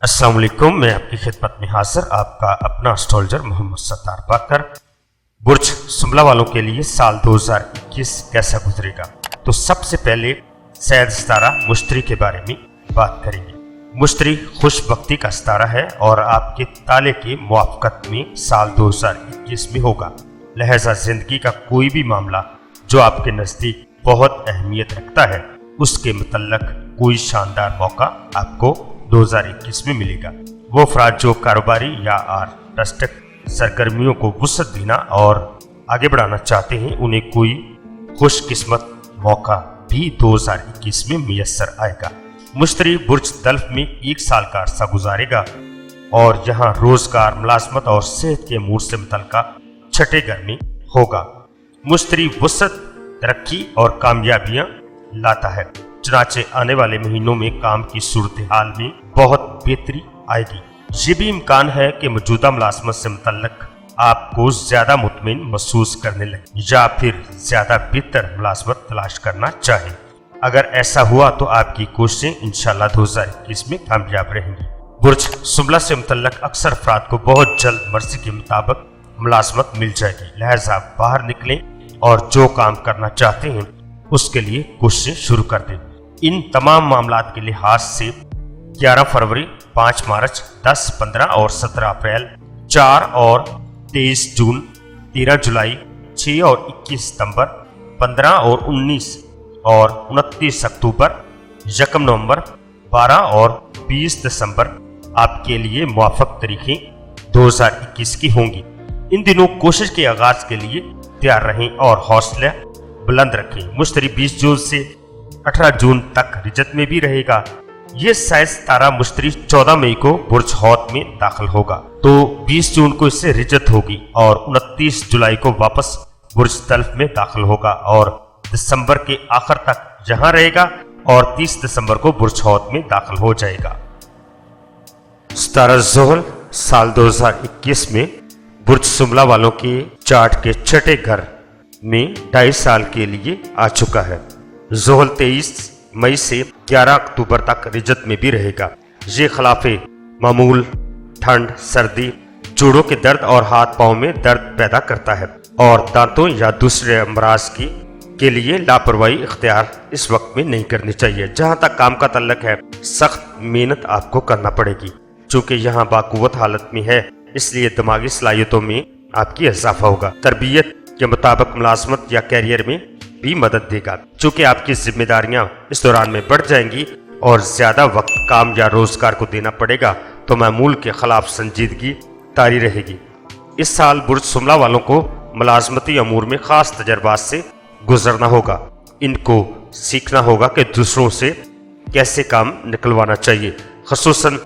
अस्सलाम वालेकुम, मैं आपकी खिदमत में हाजिर आपका अपना एस्ट्रोलॉजर मोहम्मद सत्तार बाकर। बुर्ज शुमला वालों के लिए साल 2021 कैसा गुजरेगा, तो सबसे पहले सैद सितारा मुश्तरी के बारे में बात करेंगे। मुश्तरी खुशबख्ती का सितारा है और आपके ताले के मुआफ़क़त में साल 2021 में होगा। लिहाजा जिंदगी का कोई भी मामला जो आपके नज़दीक बहुत अहमियत रखता है, उसके मुतल्लक कोई शानदार मौका आपको 2021 में मिलेगा। वो अफराद जो कारोबारी या आर्टिस्टिक सरगर्मियों को वुसअत देना और आगे बढ़ाना चाहते हैं, उन्हें कोई खुशकिस्मत मौका भी 2021 में मुयस्सर आएगा। मुश्तरी बुर्ज दल्फ में 1 साल का अरसा गुजारेगा और यहाँ रोजगार, मुलाजमत और सेहत के अमूर से मुतल्लिका छठे घर में होगा। मुश्तरी वुसअत, तरक्की और कामयाबियां लाता है। चुनाचे आने वाले महीनों में काम की सूरत हाल में बहुत बेहतरी आएगी। ये भी इम्कान है कि मौजूदा मुलाजमत से मुतल्लिक आपको ज्यादा मुतमिन महसूस करने लगे या फिर ज्यादा बेहतर मुलाजमत तलाश करना चाहें। अगर ऐसा हुआ तो आपकी कोशिशें इंशाअल्लाह 2021 में कामयाब रहेंगी। बुर्ज शुमला से मुतल्लिक अक्सर अफराद को बहुत जल्द मर्जी के मुताबिक मुलाजमत मिल जाएगी। लिहाजा बाहर निकलें और जो काम करना चाहते हैं उसके लिए कोशिशें शुरू कर दें। इन तमाम मामलात के लिहाज से 11 फरवरी, 5 मार्च, 10, 15 और 17 अप्रैल, 4 और 23 जून, 13 जुलाई, 6 और 21 सितंबर, 15 और 19 और 29 अक्टूबर, 1 नवंबर, 12 और 20 दिसंबर आपके लिए मुआफ़क़ तारीखें 2021 की होंगी। इन दिनों कोशिश के आगाज के लिए तैयार रहें और हौसला बुलंद रखें। मुश्तरी 20 जून से 18 जून तक रिजत में भी रहेगा। ये सैद सितारा मुश्तरी 14 मई को बुर्ज हौत में दाखिल होगा, तो 20 जून को इससे रिजत होगी और 29 जुलाई को वापस बुर्ज तल्फ में दाखिल होगा और दिसंबर के आखिर तक यहाँ रहेगा और 30 दिसंबर को बुर्ज हौत में दाखिल हो जाएगा। सितारा ज़ोहल साल 2021 में बुर्ज शुमला वालों के चार्ट के छठे घर में 2.5 साल के लिए आ चुका है। ज़ोहल 23 मई से 11 अक्टूबर तक रिजत में भी रहेगा। ये खिलाफे मामूल ठंड, सर्दी, जोड़ों के दर्द और हाथ पांव में दर्द पैदा करता है और दांतों या दूसरे अमराज के लिए लापरवाही इख्तियार इस वक्त में नहीं करनी चाहिए। जहां तक काम का तल्लक है, सख्त मेहनत आपको करना पड़ेगी। चूंकि यहाँ बाकुवत हालत में है, इसलिए दिमागी सलाहियतों में आपकी इजाफा होगा। तरबियत के मुताबिक मुलाजमत या कैरियर में भी मदद देगा। चूंकि आपकी जिम्मेदारियां इस दौरान में बढ़ जाएंगी और ज्यादा वक्त काम या रोजगार को देना पड़ेगा, तो मामूल के खिलाफ संजीदगी तारी रहेगी। इस साल बुर्ज शुमला वालों को मुलाजमती अमूर में खास तजर्बात से गुजरना होगा। इनको सीखना होगा कि दूसरों से कैसे काम निकलवाना चाहिए। खसूसन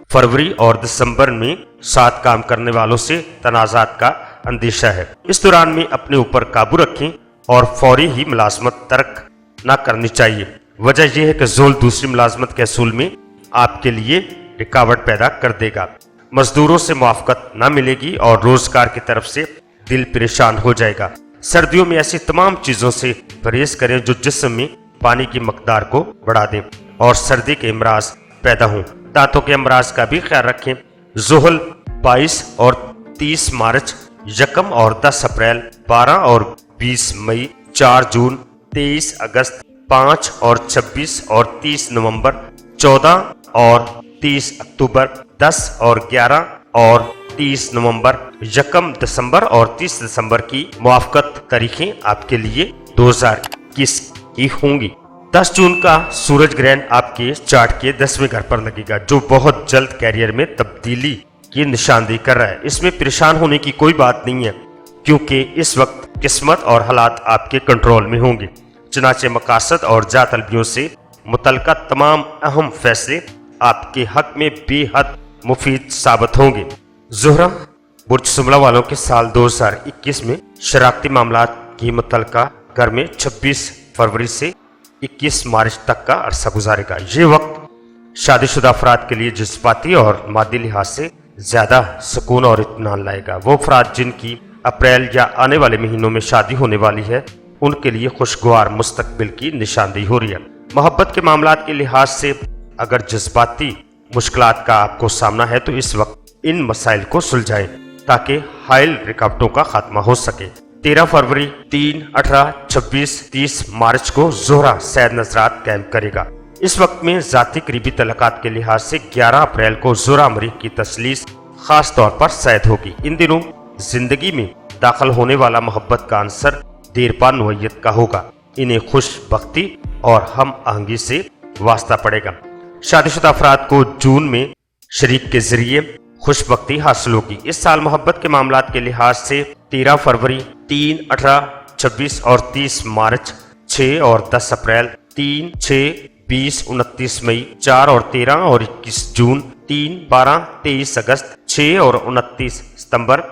फरवरी और दिसंबर में साथ काम करने वालों से तनाज़ात का अंदेशा है। इस दौरान में अपने ऊपर काबू रखें और फौरी ही मुलाजमत तर्क न करनी चाहिए। वजह यह है कि ज़ोल दूसरी मुलाजमत के असूल में आपके लिए रुकावट पैदा कर देगा। मजदूरों से मुआफ़क़त न मिलेगी और रोजगार की तरफ से दिल परेशान हो जाएगा। सर्दियों में ऐसी तमाम चीज़ों से परहेज करें जो जिस्म में पानी की मकदार को बढ़ा दें और सर्दी के अमराज पैदा हों। दांतों के अमराज का भी ख्याल रखें। ज़ोहल 22 और 30 मार्च, 1 और 10 अप्रैल, 12 और 20 मई, 4 जून, 23 अगस्त, 5 और 26 और 30 नवंबर, 14 और 30 अक्टूबर, 10 और 11 और 30 नवंबर, 1 दिसंबर और 30 दिसंबर की मुआफ़क़त तारीखें आपके लिए 2021 की होंगी। 10 जून का सूरज ग्रहण आपके चार्ट के 10वें घर पर लगेगा, जो बहुत जल्द कैरियर में तब्दीली की निशानदेही कर रहा है। इसमें परेशान होने की कोई बात नहीं है, क्योंकि इस वक्त किस्मत और हालात आपके कंट्रोल में होंगे। चुनाचे मकासद और जा तलबियों से मुतल्लिका तमाम अहम फैसले आपके हक में बेहद मुफीद साबित होंगे। ज़ोहरा बुर्ज शुमला वालों के साल 2021 में शरारती मामलात की मुतल्लिका घर में 26 फरवरी से 21 मार्च तक का अरसा गुजारेगा। ये वक्त शादीशुदा अफराद के लिए जज्बाती और मादी लिहाज से ज्यादा सुकून और इत्मीनान लाएगा। वो अफराद जिनकी अप्रैल या आने वाले महीनों में शादी होने वाली है, उनके लिए खुशगवार मुस्तकबिल की निशानदेही हो रही है। मोहब्बत के मामलात के लिहाज से अगर जज्बाती मुश्किलात का आपको सामना है तो इस वक्त इन मसाइल को सुलझाएं ताकि हाइल रुकावटों का खात्मा हो सके। 13 फरवरी, 3, 18, 26, 30 मार्च को जोहरा सैद नजरात कैंप करेगा। इस वक्त में जाती करीबी तलकात के लिहाज से 11 अप्रैल को जोहरा मरीज की तसलीस खास तौर पर सैद होगी। इन दिनों जिंदगी में दाखिल होने वाला मोहब्बत का आंसर देरपा नोयत का होगा। इन्हें खुश बख्ती और हम आहंगी से वास्ता पड़ेगा। शादीशुदा अफराद को जून में शरीक के जरिए खुशबख्ती हासिल होगी। इस साल मोहब्बत के मामलात के लिहाज से 13 फरवरी, 3, 18, 26 और 30 मार्च, 6 और 10 अप्रैल, 3, 6, 20, 29 मई, 4 और 13 और 21 जून, 3, 12, 23 अगस्त, 6 और 29 सितंबर,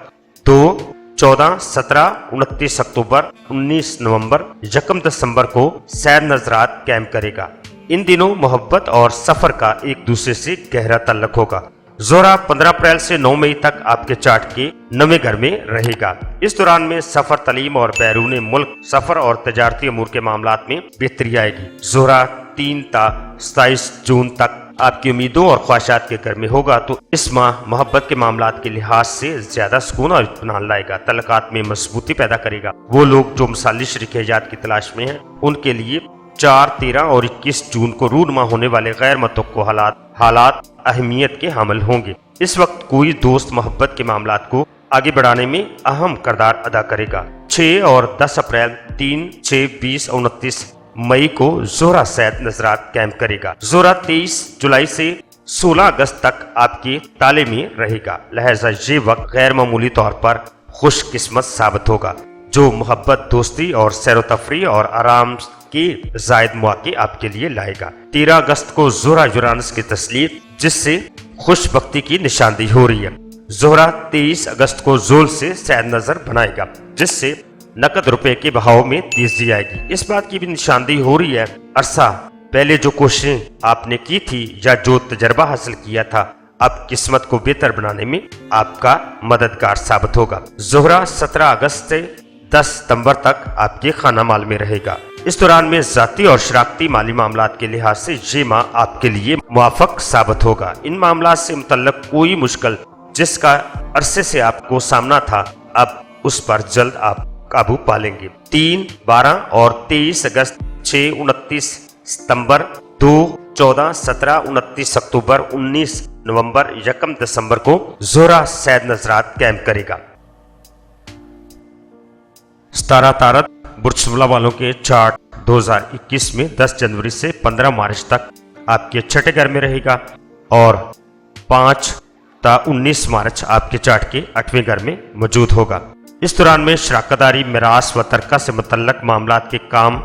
2, 14, 17, 29 अक्टूबर, 19 नवंबर, 1 दिसंबर को सैद नजरात कैंप करेगा। इन दिनों मोहब्बत और सफर का एक दूसरे से गहरा ताल्लुक होगा। जोहरा 15 अप्रैल से 9 मई तक आपके चार्ट के 9वें घर में रहेगा। इस दौरान में सफर, तालीम और बैरून मुल्क सफर और तजारती अमूर के मामलात में बेहतरी आएगी। जोहरा 3 ता 27 जून तक आपकी उम्मीदों और ख्वाहिशात के घर में होगा तो इस माह मोहब्बत के मामलात के लिहाज से ज्यादा सुकून और इत्मीनान लाएगा, तल्लुकात में मजबूती पैदा करेगा। वो लोग जो मिसाली शरीक हयात की तलाश में हैं उनके लिए 4, 13 और 21 जून को रूनमा होने वाले गैर मुतवक्को हालात अहमियत के हामिल होंगे। इस वक्त कोई दोस्त मोहब्बत के मामलात को आगे बढ़ाने में अहम किरदार अदा करेगा। 6 और 10 अप्रैल, 3, 6, 20 और 29 मई को जोहरा सैद नजरात कैंप करेगा। जोहरा 23 जुलाई से 16 अगस्त तक आपके ताले में रहेगा। लिहाजा ये वक्त गैर मामूली तौर पर खुशकिस्मत साबित होगा जो मोहब्बत, दोस्ती और सैर तफरी और आराम के जायद मौके आपके लिए लाएगा। 13 अगस्त को जोहरा यूरानस की तस्लीत जिससे खुशबख्ती की निशानदेही हो रही है। जोहरा 23 अगस्त को जोल से सैद नजर बनाएगा जिससे नकद रुपए के बहाव में तेजी आएगी। इस बात की भी निशानदेही हो रही है अरसा पहले जो कोशिशें आपने की थी या जो तजर्बा हासिल किया था अब किस्मत को बेहतर बनाने में आपका मददगार साबित होगा। जोहरा 17 अगस्त से 10 सितंबर तक आपके खाना माल में रहेगा। इस दौरान में जाती और शराकती माली मामलात के लिहाज से ये माह आपके लिए मुवाफक साबित होगा। इन मामलात से मुतल्लक कोई मुश्किल जिसका अरसे से आपको सामना था अब उस पर जल्द आप काबू पा लेंगे। 3, 12 और 23 अगस्त, 6, 29 सितंबर, 2, 14, 17, 29 अक्टूबर, 19 नवंबर, 1 दिसंबर को जोहरा सैद नजरात कैंप करेगा। सितारा तारत बुर्ज शुमला वालों के चार्ट 2021 में 10 जनवरी से 15 मार्च तक आपके छठे घर में रहेगा और 5 ता 19 मार्च आपके चार्ट के 8वें घर में मौजूद होगा। इस दौरान में शराकतदारी, मिरास व तरका से मुतल्लक मामलात के काम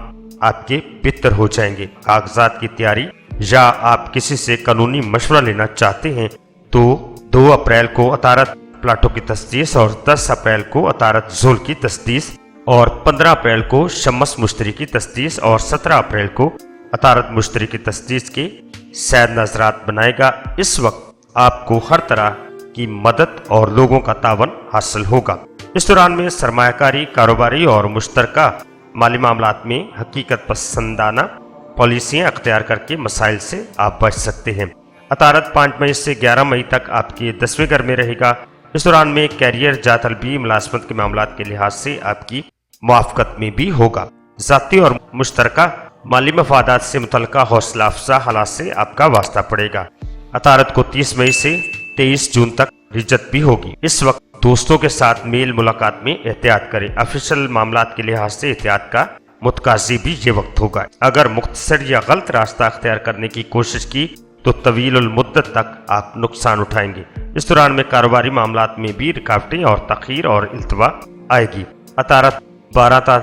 आपके बेहतर हो जाएंगे। कागजात की तैयारी या आप किसी से कानूनी मशवरा लेना चाहते हैं तो 2 अप्रैल को अतारत प्लाटों की तस्दीस और 10 अप्रैल को अतारत जोल की तस्दीस और 15 अप्रैल को शम्स मुश्तरी की तस्दीस और 17 अप्रैल को अतारत मुश्तरी की तस्दीस के सैद नजरात बनाएगा। इस वक्त आपको हर तरह की मदद और लोगों का तावन हासिल होगा। इस दौरान में सरमायाकारी, कारोबारी और मुश्तरका माली मामलात में हकीकत पसंदाना पॉलिसियां अख्तियार करके मसाइल से आप बच सकते हैं। अतारत 5 मई से 11 मई तक आपके 10वें घर में रहेगा। इस दौरान में कैरियर, जातलबी, मुलाजमत के मामलात के लिहाज से आपकी मुआफ़कत में भी होगा। ज़ाती और मुश्तरका माली मफादात से मुतल्लिका हौसला अफजा हालात से आपका वास्ता पड़ेगा। अतारत को 30 मई से 23 जून तक रिजत भी होगी। इस वक्त दोस्तों के साथ मेल मुलाकात में एहतियात करें। ऑफिशियल मामलात के लिहाज से एहतियात का मुतकाजी भी ये वक्त होगा। अगर मुख्तसर या गलत रास्ता अख्तियार करने की कोशिश की तो तवील मुद्दत तक आप नुकसान उठाएंगे। इस दौरान में कारोबारी मामलात में भी रुकावटें और तखीर और इल्तवा आएगी। अतारत 12 ता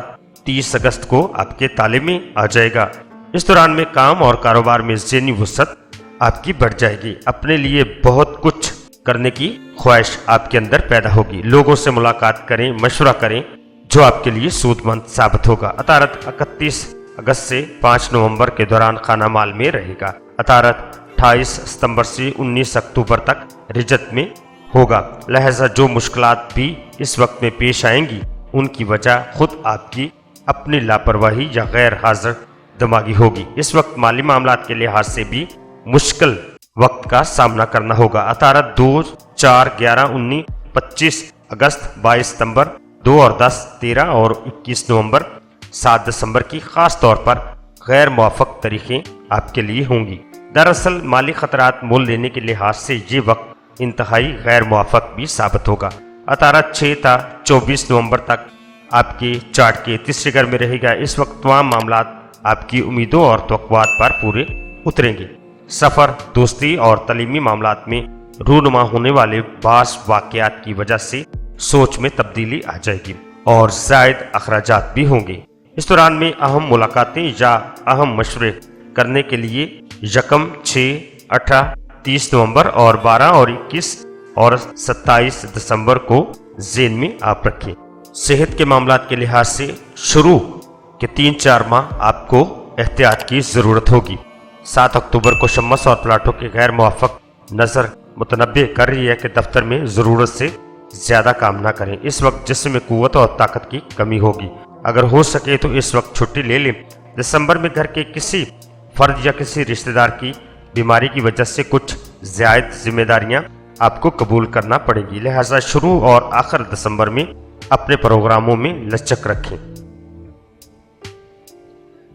30 अगस्त को आपके ताले में आ जाएगा। इस दौरान में काम और कारोबार में ज़हनी वसअत आपकी बढ़ जाएगी। अपने लिए बहुत कुछ करने की ख्वाहिश आपके अंदर पैदा होगी। लोगों से मुलाकात करें, मशवरा करें जो आपके लिए सूदमंद साबित होगा। अतारत 31 अगस्त से 5 नवंबर के दौरान खाना माल में रहेगा। अतारत 28 सितंबर से 19 अक्टूबर तक रिजत में होगा। लिहाजा जो मुश्किलात भी इस वक्त में पेश आएंगी उनकी वजह खुद आपकी अपनी लापरवाही या गैर हाजिर दिमागी होगी। इस वक्त माली मामलात के लिहाज से भी मुश्किल वक्त का सामना करना होगा। अतारा 2, 4, 11, 19, 25 अगस्त, 22 सितंबर, 2 और 10, 13 और 21 नवंबर, 7 दिसंबर की खास तौर पर गैर मुआफ़क़ तारीखें आपके लिए होंगी। दरअसल माली खतरात मोल लेने के लिहाज से ये वक्त इंतहाई गैर मुआफ़क़ भी साबित होगा। अतारा 6 था 24 नवंबर तक आपके चार्ट के तीसरे घर में रहेगा। इस वक्त तमाम मामलात आपकी उम्मीदों और तवक्कुआत पर पूरे उतरेंगे। सफ़र, दोस्ती और तलीमी मामलात में रूनुमा होने वाले बास वाक़यात की वजह से सोच में तब्दीली आ जाएगी और ज़ायद अखराजात भी होंगे। इस दौरान में अहम मुलाकातें या अहम मशवरे करने के लिए यकम, 6, 18, 30 नवंबर और 12 और 21 और 27 दिसंबर को ज़हन में आप रखें। सेहत के मामलात के लिहाज से शुरू के 3-4 माह आपको एहतियात की ज़रूरत होगी। 7 अक्टूबर को शम्स और प्लाटो के गैर मुआफ़क़ नज़र मुतनब्बे कर रही है कि दफ्तर में ज़रूरत से ज़्यादा काम ना करें। इस वक्त जिस्म में क़ुव्वत और ताकत की कमी होगी। अगर हो सके तो इस वक्त छुट्टी ले लें। दिसंबर में घर के किसी फ़र्द या किसी रिश्तेदार की बीमारी की वजह से कुछ ज़्यादा जिम्मेदारियां आपको कबूल करना पड़ेगी, लिहाजा शुरू और आखिर दिसंबर में अपने प्रोग्रामों में लचक रखें।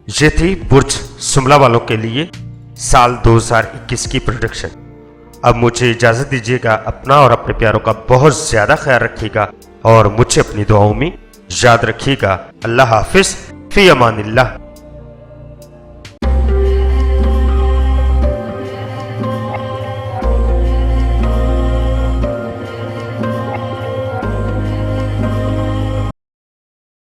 ये थी बुर्ज सुमला वालों के लिए साल 2021 की प्रेडिक्शन। अब मुझे इजाज़त दीजिएगा। अपना और अपने प्यारों का बहुत ज़्यादा ख्याल रखिएगा और मुझे अपनी दुआओं में याद रखिएगा। अल्लाह हाफिज़, फ़ी अमानिल्लाह।